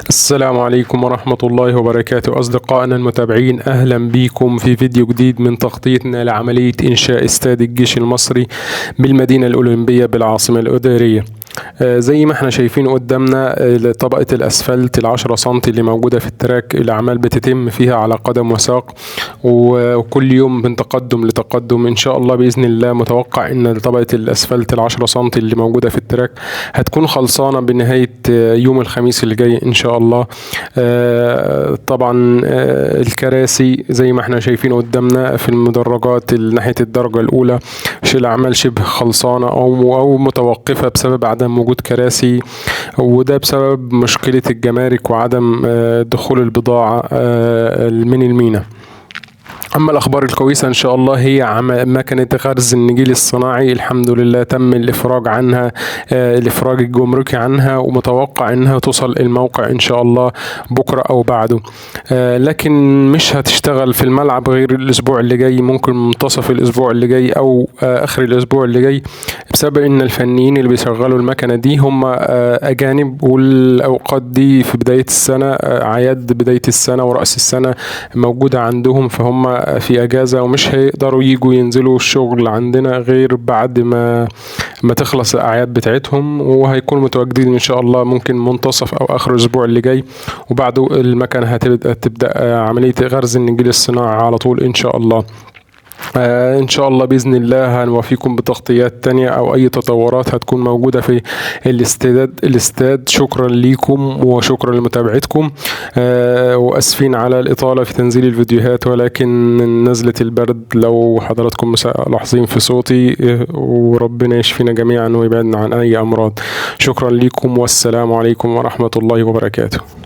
السلام عليكم ورحمة الله وبركاته أصدقائنا المتابعين، أهلا بكم في فيديو جديد من تخطيطنا لعملية إنشاء استاد الجيش المصري بالمدينة الأولمبية بالعاصمة الإدارية. زي ما احنا شايفين قدامنا طبقة الأسفلت ال10 سنتي اللي موجودة في التراك، الأعمال بتتم فيها على قدم وساق، وكل يوم من تقدم لتقدم إن شاء الله بإذن الله. متوقع إن طبقة الأسفلت ال10 سنتي اللي موجودة في التراك هتكون خلصانة بنهاية يوم الخميس اللي جاي إن شاء الله. طبعا الكراسي زي ما احنا شايفين قدامنا في المدرجات ناحية الدرجة الأولى الأعمال شبه خلصانة أو متوقفة بسبب عدم وجود كراسي، وده بسبب مشكلة الجمارك وعدم دخول البضاعة من الميناء. أما الأخبار الكويسة إن شاء الله هي مكنة غرز النجيل الصناعي، الحمد لله تم الإفراج عنها، الإفراج الجمركي عنها، ومتوقع إنها توصل الموقع إن شاء الله بكرة أو بعده. لكن مش هتشتغل في الملعب غير الأسبوع اللي جاي، ممكن منتصف الأسبوع اللي جاي أو آخر الأسبوع اللي جاي، بسبب إن الفنيين اللي بيشغلوا المكنة دي هم أجانب، والأوقات دي في بداية السنة، أعياد بداية السنة ورأس السنة موجودة عندهم، فهم في اجازة ومش هيقدروا يجوا ينزلوا الشغل عندنا غير بعد ما تخلص الاعياد بتاعتهم، وهيكونوا متواجدين ان شاء الله ممكن منتصف او اخر الاسبوع اللي جاي، وبعده المكنة هتبدأ عملية غرز النجيل الصناعي على طول ان شاء الله. إن شاء الله بإذن الله هنوافيكم بتغطيات تانية أو أي تطورات هتكون موجودة في الاستاد. شكرا ليكم وشكرا لمتابعتكم، وأسفين على الإطالة في تنزيل الفيديوهات، ولكن نزلة البرد لو حضراتكم لاحظين في صوتي، وربنا يشفينا جميعا ويبعدنا عن أي أمراض. شكرا ليكم والسلام عليكم ورحمة الله وبركاته.